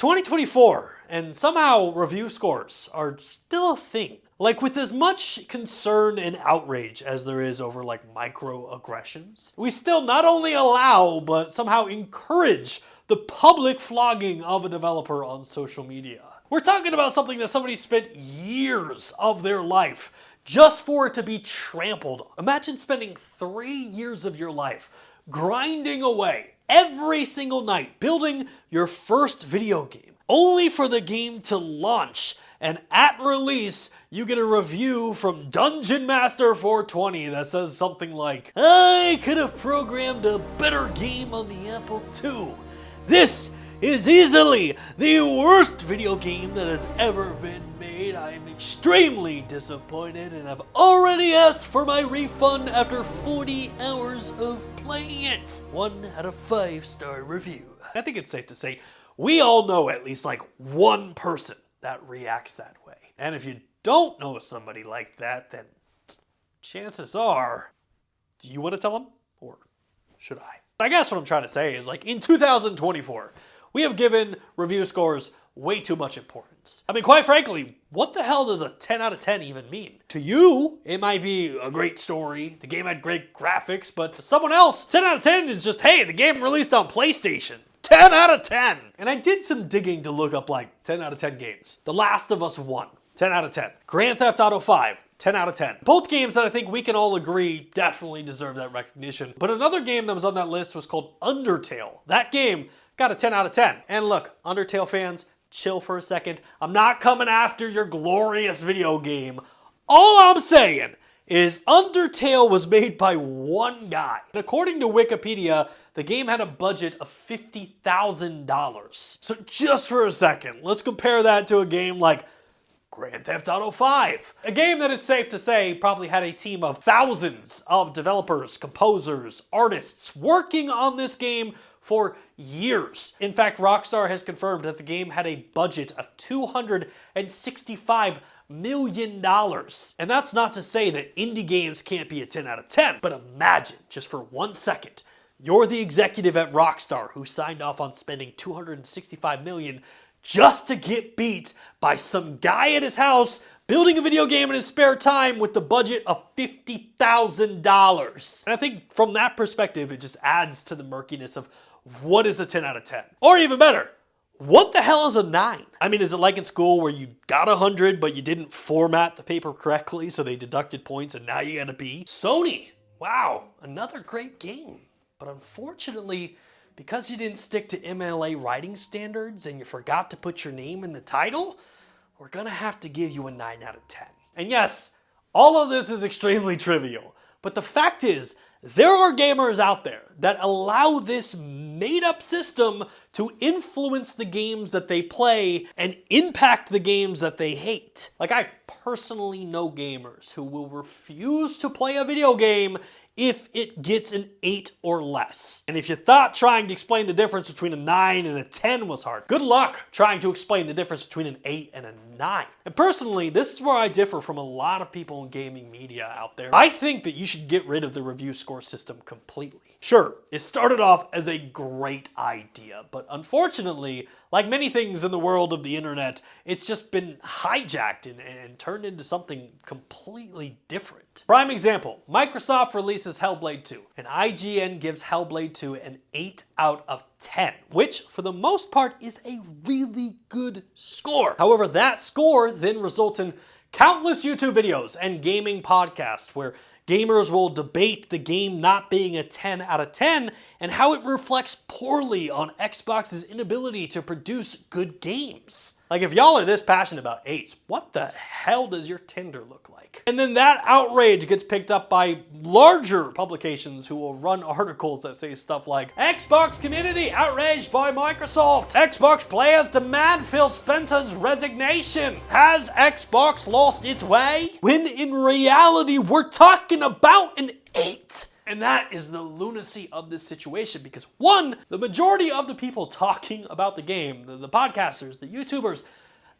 2024, and somehow review scores are still a thing. Like, with as much concern and outrage as there is over like microaggressions, we still not only allow, but somehow encourage the public flogging of a developer on social media. We're talking about something that somebody spent years of their life just for it to be trampled on. Imagine spending 3 years of your life grinding away every single night building your first video game, only for the game to launch, and at release you get a review from Dungeon Master 420 that says something like, "I could have programmed a better game on the Apple II. This is easily the worst video game that has ever been made. I am extremely disappointed and have already asked for my refund after 40 hours of playing it." 1 out of 5-star review. I think it's safe to say we all know at least like one person that reacts that way. And if you don't know somebody like that, then chances are, do you want to tell them? Or should I? I guess what I'm trying to say is, like, in 2024, we have given review scores way too much importance. I mean, quite frankly, what the hell does a 10 out of 10 even mean? To you, it might be a great story, the game had great graphics, but to someone else, 10 out of 10 is just, hey, the game released on PlayStation. 10 out of 10! And I did some digging to look up like 10 out of 10 games. The Last of Us 1, 10 out of 10. Grand Theft Auto 5, 10 out of 10. Both games that I think we can all agree definitely deserve that recognition. But another game that was on that list was called Undertale. That game got a 10 out of 10. And look, Undertale fans, chill for a second. I'm not coming after your glorious video game. All I'm saying is Undertale was made by one guy. And according to Wikipedia, the game had a budget of $50,000. So just for a second, let's compare that to a game like Grand Theft Auto 5. A game that it's safe to say probably had a team of thousands of developers, composers, artists working on this game for years. In fact, Rockstar has confirmed that the game had a budget of $265 million. And that's not to say that indie games can't be a 10 out of 10, but imagine, just for 1 second, you're the executive at Rockstar who signed off on spending $265 million just to get beat by some guy at his house building a video game in his spare time with the budget of $50,000. And I think from that perspective, it just adds to the murkiness of what is a 10 out of 10? Or even better, what the hell is a 9? I mean, is it like in school where you got 100 but you didn't format the paper correctly so they deducted points and now you got a B? Sony, wow, another great game. But unfortunately, because you didn't stick to MLA writing standards and you forgot to put your name in the title, we're gonna have to give you a 9 out of 10. And yes, all of this is extremely trivial, but the fact is, there are gamers out there that allow this made-up system to influence the games that they play and impact the games that they hate. Like, I personally know gamers who will refuse to play a video game if it gets an 8 or less. And if you thought trying to explain the difference between a 9 and a 10 was hard, good luck trying to explain the difference between an 8 and a 9. And personally, this is where I differ from a lot of people in gaming media out there. I think that you should get rid of the review score system completely. Sure, it started off as a great idea, but unfortunately, like many things in the world of the internet, it's just been hijacked and turned into something completely different. Prime example, Microsoft releases Hellblade 2, and IGN gives Hellblade 2 an 8 out of 10, which for the most part is a really good score. However, that score then results in countless YouTube videos and gaming podcasts where gamers will debate the game not being a 10 out of 10 and how it reflects poorly on Xbox's inability to produce good games. Like, if y'all are this passionate about 8s, what the hell does your Tinder look like? And then that outrage gets picked up by larger publications who will run articles that say stuff like, Xbox community outraged by Microsoft. Xbox players demand Phil Spencer's resignation. Has Xbox lost its way? When in reality, we're talking about an 8. And that is the lunacy of this situation because, one, the majority of the people talking about the game, the podcasters, the YouTubers,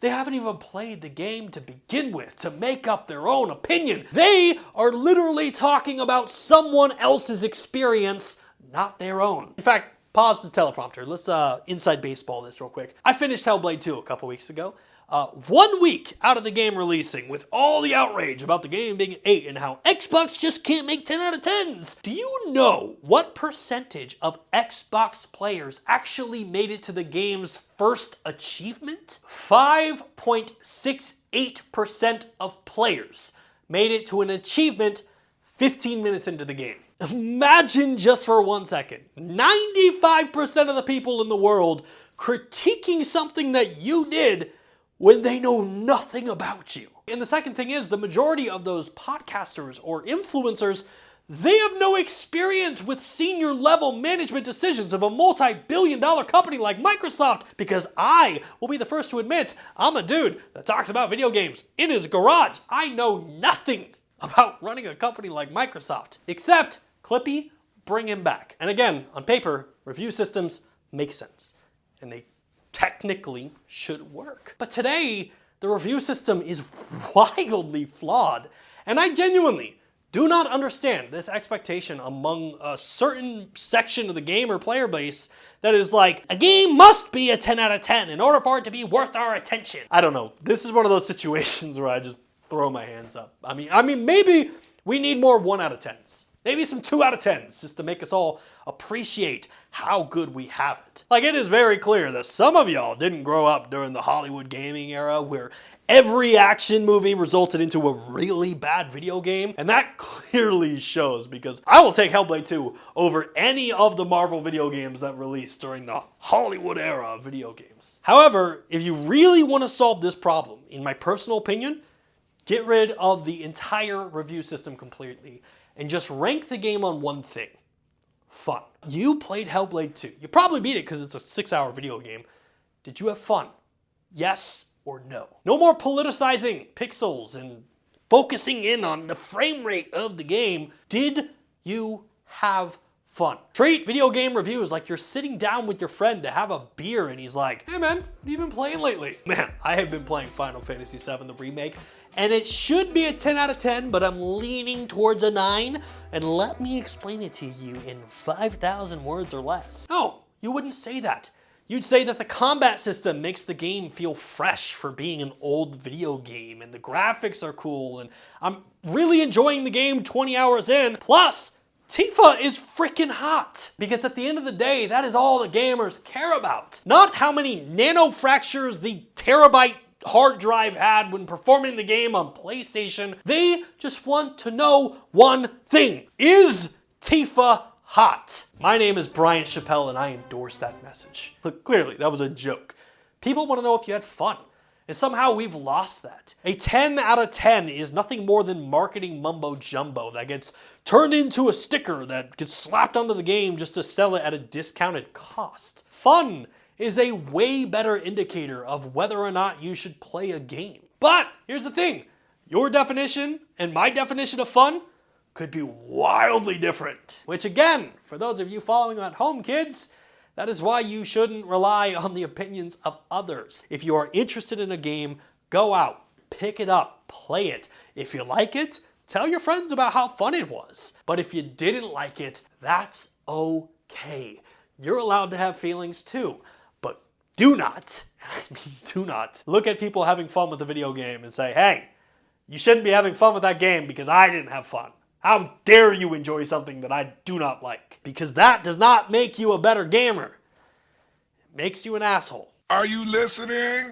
they haven't even played the game to begin with, to make up their own opinion. They are literally talking about someone else's experience, not their own. In fact, pause the teleprompter. Let's inside baseball this real quick. I finished Hellblade 2 a couple weeks ago. 1 week out of the game releasing, with all the outrage about the game being an 8 and how Xbox just can't make 10 out of 10s. Do you know what percentage of Xbox players actually made it to the game's first achievement? 5.68% of players made it to an achievement 15 minutes into the game. Imagine just for 1 second, 95% of the people in the world critiquing something that you did when they know nothing about you. And the second thing is, the majority of those podcasters or influencers, they have no experience with senior level management decisions of a multi-billion-dollar company like Microsoft, because I will be the first to admit, I'm a dude that talks about video games in his garage. I know nothing about running a company like Microsoft, except Clippy, bring him back. And again, on paper, review systems make sense, and they technically should work. But today, the review system is wildly flawed, and I genuinely do not understand this expectation among a certain section of the gamer player base that is like, a game must be a 10 out of 10 in order for it to be worth our attention. I don't know. This is one of those situations where I just throw my hands up. I mean, maybe we need more 1 out of 10s. Maybe some 2 out of 10s, just to make us all appreciate how good we have it. Like, it is very clear that some of y'all didn't grow up during the Hollywood gaming era where every action movie resulted into a really bad video game, and that clearly shows, because I will take Hellblade 2 over any of the Marvel video games that released during the Hollywood era of video games. However, if you really want to solve this problem, in my personal opinion, get rid of the entire review system completely and just rank the game on one thing: fun. You played Hellblade 2. You probably beat it because it's a 6-hour video game. Did you have fun? Yes or no? No more politicizing pixels and focusing in on the frame rate of the game. Did you have fun? Treat video game reviews like you're sitting down with your friend to have a beer and he's like, hey man, what have you been playing lately? Man, I have been playing Final Fantasy VII, the remake, and it should be a 10 out of 10, but I'm leaning towards a 9, and let me explain it to you in 5,000 words or less. No, you wouldn't say that. You'd say that the combat system makes the game feel fresh for being an old video game, and the graphics are cool, and I'm really enjoying the game 20 hours in. Plus, Tifa is freaking hot. Because at the end of the day, that is all the gamers care about. Not how many nanofractures the terabyte hard drive had when performing the game on PlayStation. They just want to know one thing: is Tifa hot? My name is Bryant Chappel and I endorse that message. Look, clearly that was a joke. People want to know if you had fun, and somehow we've lost that. A 10 out of 10 is nothing more than marketing mumbo jumbo that gets turned into a sticker that gets slapped onto the game just to sell it at a discounted cost. Fun is a way better indicator of whether or not you should play a game. But here's the thing: your definition and my definition of fun could be wildly different. Which again, for those of you following at home, kids, that is why you shouldn't rely on the opinions of others. If you are interested in a game, go out, pick it up, play it. If you like it, tell your friends about how fun it was. But if you didn't like it, that's okay. You're allowed to have feelings too. But do not, do not look at people having fun with a video game and say, hey, you shouldn't be having fun with that game because I didn't have fun. How dare you enjoy something that I do not like? Because that does not make you a better gamer. It makes you an asshole. Are you listening?